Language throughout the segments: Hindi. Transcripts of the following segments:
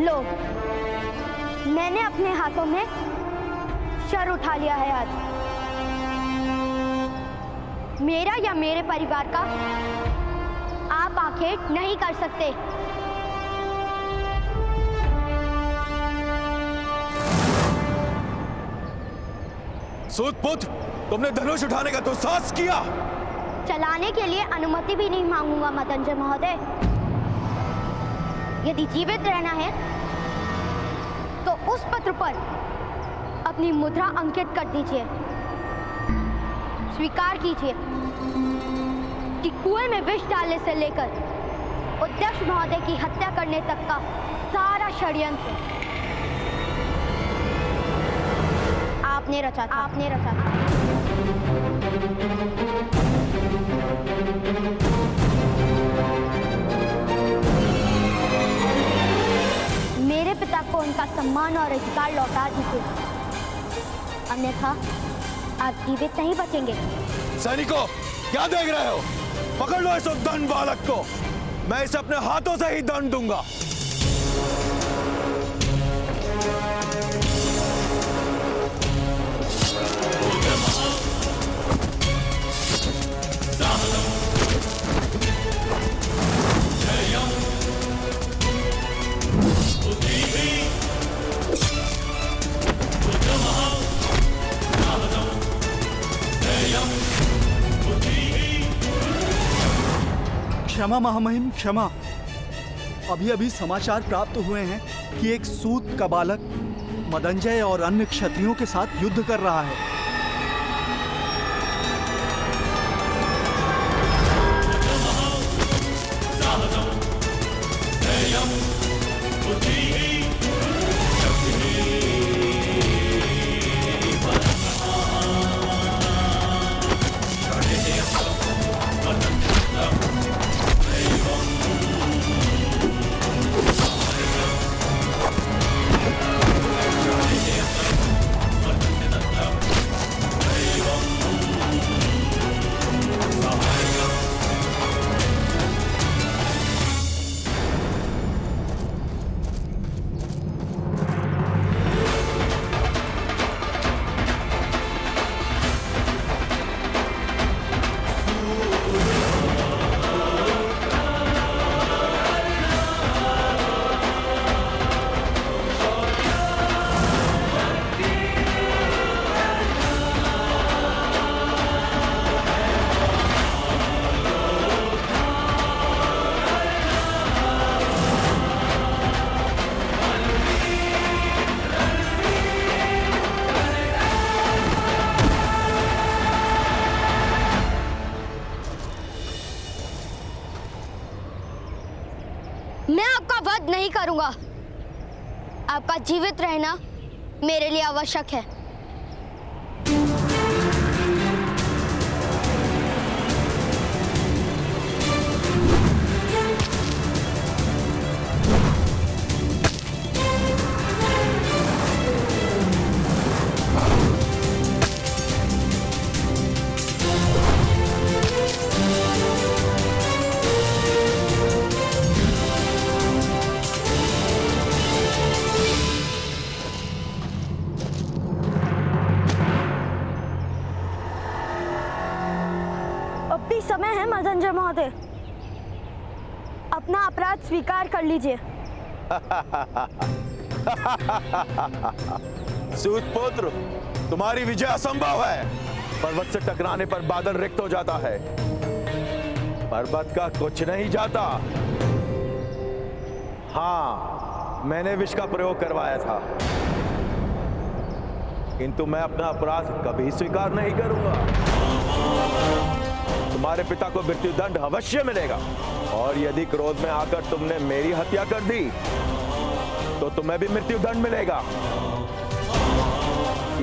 लो, मैंने अपने हाथों में शर उठा लिया है आज। मेरा या मेरे परिवार का आप आखेट नहीं कर सकते। सूतपुत्र, तुमने धनुष उठाने का तो साहस किया। चलाने के लिए अनुमति भी नहीं मांगूंगा मदंजय महोदय। यदि जीवित रहना है तो उस पत्र पर अपनी मुद्रा अंकित कर दीजिए। स्वीकार कीजिए कि कुएं में विष डालने से लेकर अध्यक्ष महोदय की हत्या करने तक का सारा षड्यंत्र आपने रचा था। मेरे पिता को उनका सम्मान और अधिकार लौटा दीजिए, अन्यथा आप जीवित नहीं बचेंगे। सैनिकों, क्या देख रहे हो? पकड़ लो इस उद्दंड बालक को। मैं इसे अपने हाथों से ही दंड दूंगा। क्षमा महामहिम, क्षमा। अभी अभी समाचार प्राप्त हुए हैं कि एक सूत का बालक मदंजय और अन्य क्षत्रियों के साथ युद्ध कर रहा है। मैं आपका वध नहीं करूंगा। आपका जीवित रहना मेरे लिए आवश्यक है। अब भी समय है मदंजय महोदय, अपना अपराध स्वीकार कर लीजिए। सूतपुत्र, तुम्हारी विजय असंभव है। पर्वत से टकराने पर बादल रिक्त हो जाता है, पर्वत का कुछ नहीं जाता। हाँ, मैंने विष का प्रयोग करवाया था, किंतु मैं अपना अपराध कभी स्वीकार नहीं करूंगा। तुम्हारे पिता को मृत्युदंड अवश्य मिलेगा, और यदि क्रोध में आकर तुमने मेरी हत्या कर दी तो तुम्हें भी मृत्युदंड मिलेगा।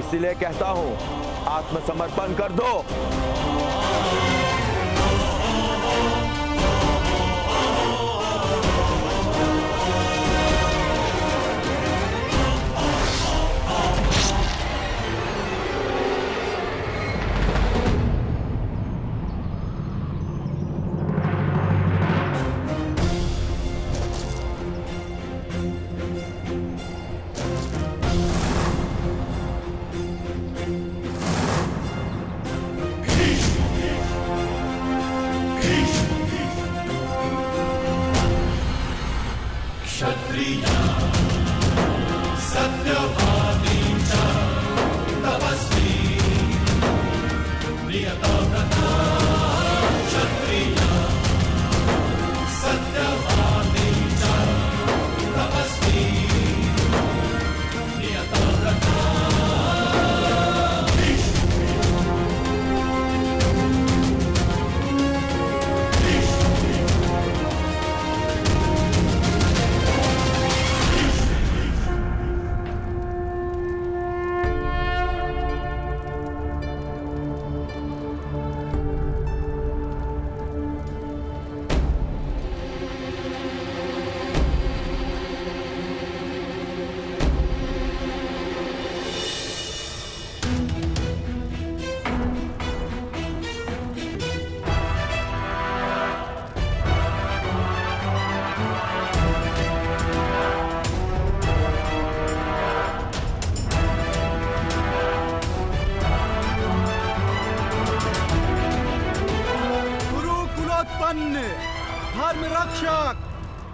इसीलिए कहता हूं, आत्मसमर्पण कर दो। गुरुकुलोत्पन्न धर्म रक्षक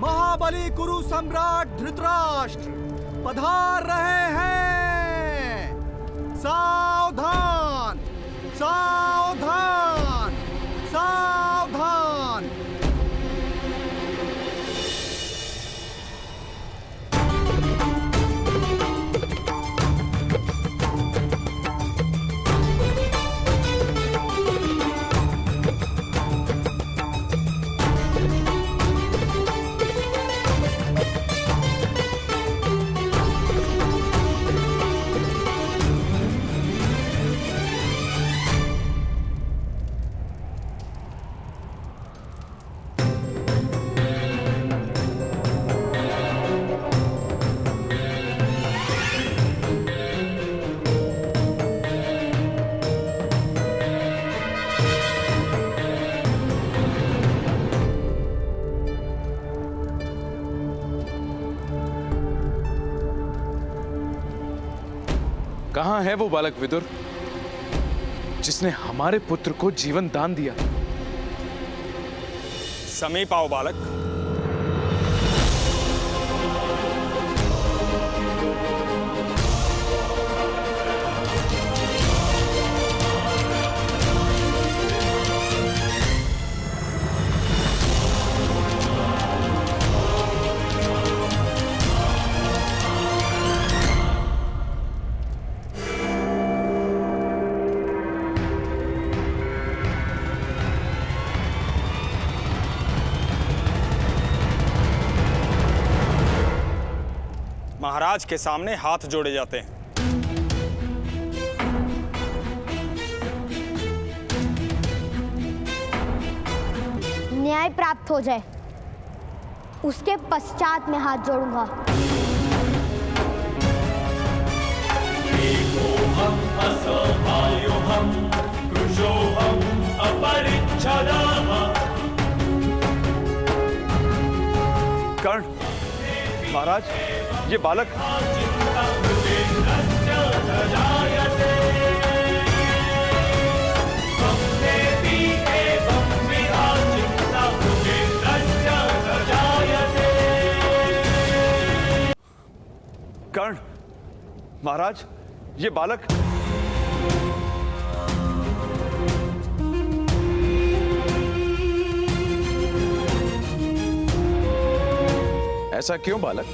महाबली कुरु सम्राट धृतराष्ट्र पधार रहे हैं। सावधान सावधान सावधान। कहां है वो बालक विदुर जिसने हमारे पुत्र को जीवन दान दिया? समीप आओ बालक। महाराज के सामने हाथ जोड़े जाते हैं। न्याय प्राप्त हो जाए उसके पश्चात मैं हाथ जोड़ूंगा। कर्ण महाराज, ये बालक कर्ण महाराज, ये बालक ऐसा क्यों बालक?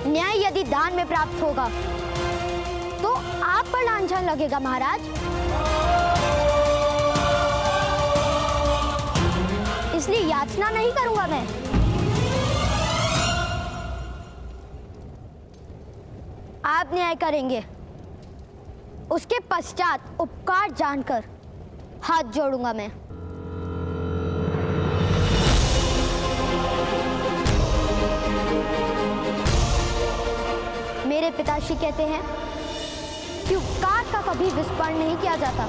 न्याय यदि दान में प्राप्त होगा तो आप पर लांछन लगेगा महाराज। इसलिए याचना नहीं करूंगा मैं। आप न्याय करेंगे, उसके पश्चात उपकार जानकर हाथ जोड़ूंगा मैं। मेरे पिताश्री कहते हैं कि उपकार का कभी विस्मरण नहीं किया जाता।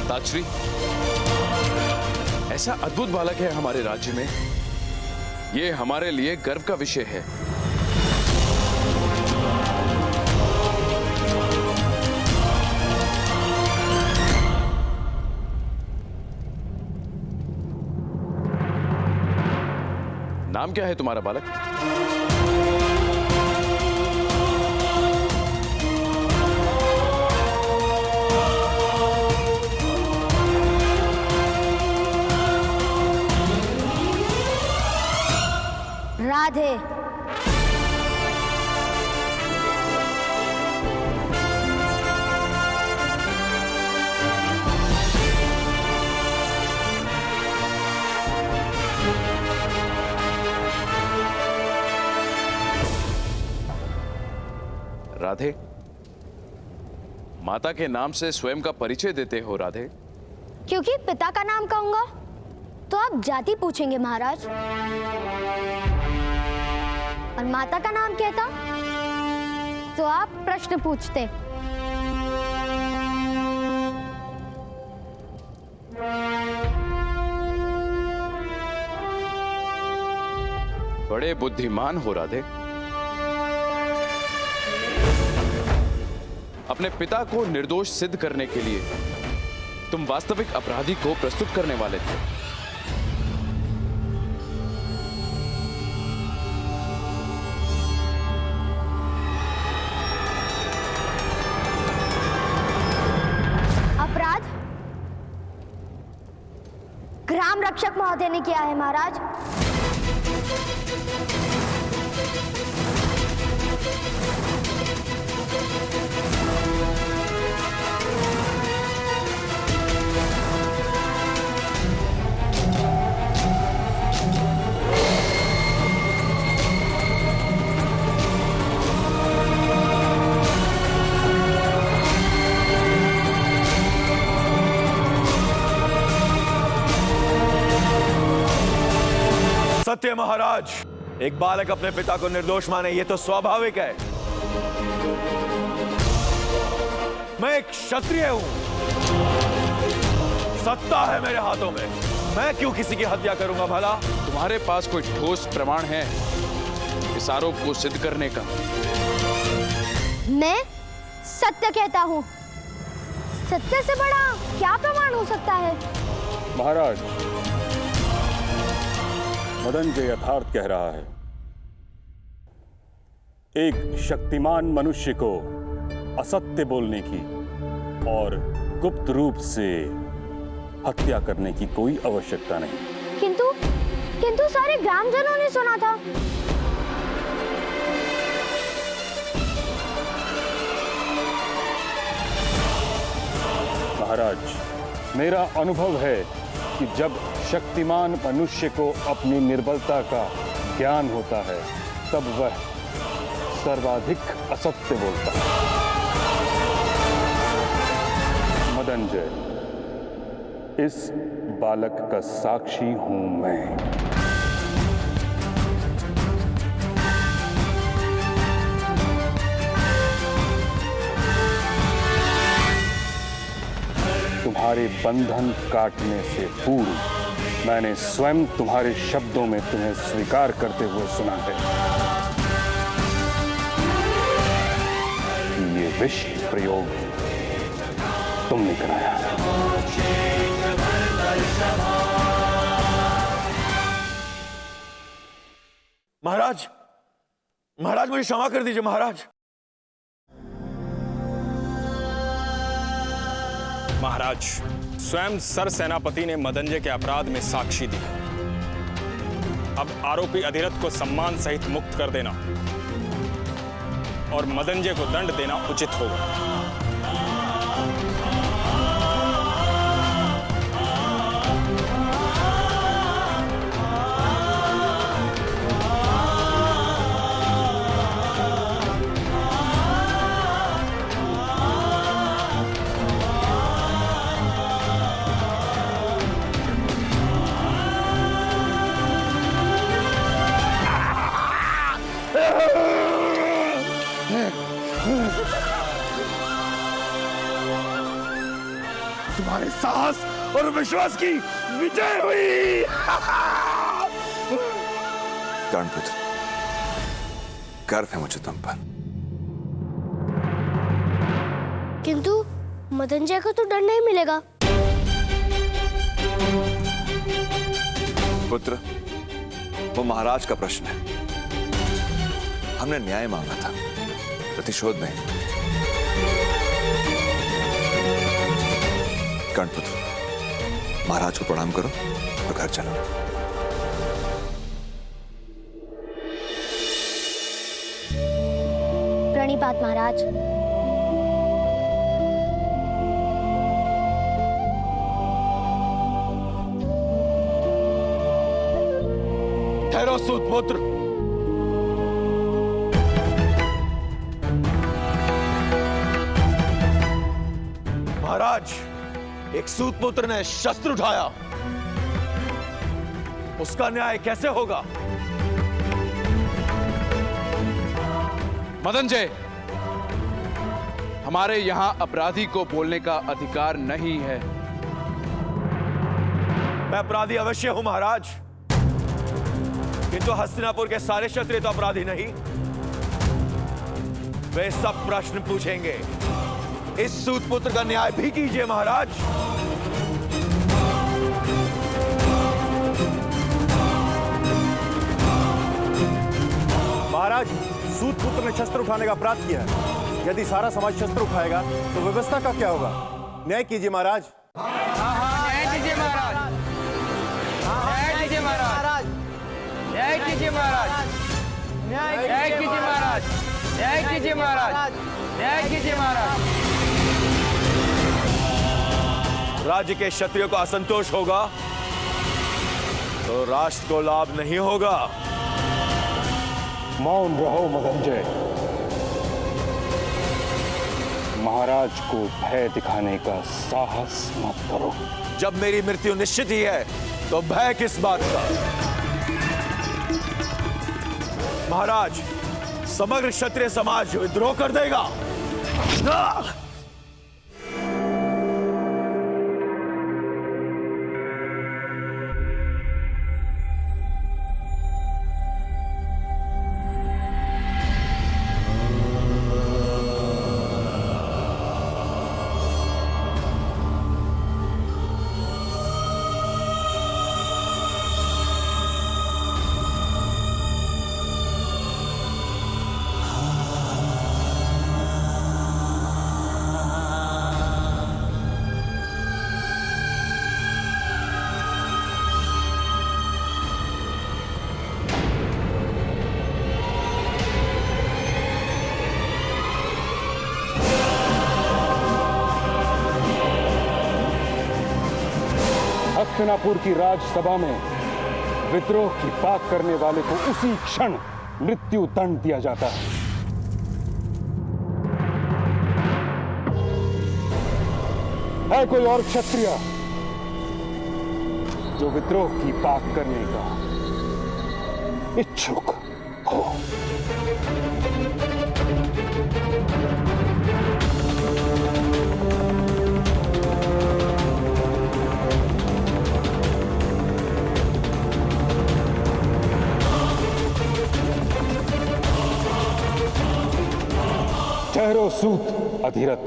ताजश्री, ऐसा अद्भुत बालक है हमारे राज्य में, ये हमारे लिए गर्व का विषय है। नाम क्या है तुम्हारा बालक? राधे। राधे, माता के नाम से स्वयं का परिचय देते हो राधे? क्योंकि पिता का नाम कहूंगा तो आप जाति पूछेंगे महाराज, और माता का नाम कहता तो आप प्रश्न पूछते। बड़े बुद्धिमान हो राधे। अपने पिता को निर्दोष सिद्ध करने के लिए तुम वास्तविक अपराधी को प्रस्तुत करने वाले थे। अपराध ग्राम रक्षक महोदय ने किया है महाराज। सत्य महाराज, एक बालक अपने पिता को निर्दोष माने ये तो स्वाभाविक है। मैं एक क्षत्रिय हूं, सत्ता है मेरे हाथों में, मैं क्यों किसी की हत्या करूंगा भला? तुम्हारे पास कोई ठोस प्रमाण है इस आरोप को सिद्ध करने का? मैं सत्य कहता हूं, सत्य से बड़ा क्या प्रमाण हो सकता है? महाराज, मदनजय यथार्थ कह रहा है। एक शक्तिमान मनुष्य को असत्य बोलने की और गुप्त रूप से हत्या करने की कोई आवश्यकता नहीं। किंतु सारे ग्रामजनों ने सुना था। महाराज, मेरा अनुभव है कि जब शक्तिमान मनुष्य को अपनी निर्बलता का ज्ञान होता है तब वह सर्वाधिक असत्य बोलता है। मदनजय, इस बालक का साक्षी हूं मैं। तुम्हारे बंधन काटने से पूर्व मैंने स्वयं तुम्हारे शब्दों में तुम्हें स्वीकार करते हुए सुना है कि ये विष प्रयोग तुमने कराया। महाराज, महाराज मुझे क्षमा कर दीजिए महाराज। महाराज, स्वयं सर सेनापति ने मदनजय के अपराध में साक्षी दी। अब आरोपी अधिरथ को सम्मान सहित मुक्त कर देना और मदनजय को दंड देना उचित होगा। तुम्हारे साहस और विश्वास की विजय हुई। कर्णपुत्र, गर्व है मुझे तुम पर। किंतु मदनजय को तो दंड नहीं मिलेगा। पुत्र, वो महाराज का प्रश्न है। हमने न्याय मांगा था, प्रतिशोध नहीं। कर्णपुत्र, महाराज को प्रणाम करो और घर चलो। प्रणिपात महाराज। ठहरो सूत पुत्र। महाराज, एक सूत पुत्र ने शस्त्र उठाया, उसका न्याय कैसे होगा? मदनजय, हमारे यहां अपराधी को बोलने का अधिकार नहीं है। मैं अपराधी अवश्य हूं महाराज, किंतु हस्तिनापुर के सारे क्षत्रिय तो अपराधी नहीं। वे सब प्रश्न पूछेंगे। इस सूत पुत्र का न्याय भी कीजिए महाराज। महाराज, सूत पुत्र ने शस्त्र उठाने का अपराध किया है। यदि सारा समाज शस्त्र उठाएगा तो व्यवस्था का क्या होगा? न्याय कीजिए महाराज। न्याय कीजिए महाराज। न्याय कीजिए महाराज। न्याय कीजिए महाराज। न्याय कीजिए महाराज। न्याय कीजिए महाराज। न्याय कीजिए महाराज। राज्य के क्षत्रियों को असंतोष होगा तो राष्ट्र को लाभ नहीं होगा। मौन रहो मदनजय। महाराज को भय दिखाने का साहस मत करो। जब मेरी मृत्यु निश्चित ही है तो भय किस बात का? महाराज, समग्र क्षत्रिय समाज विद्रोह कर देगा। हस्तिनापुर की राजसभा में विद्रोह की बात करने वाले को उसी क्षण मृत्यु दंड दिया जाता है। है कोई और क्षत्रिय जो विद्रोह की बात करने का इच्छुक हो? ठहरो सूत अधिरथ।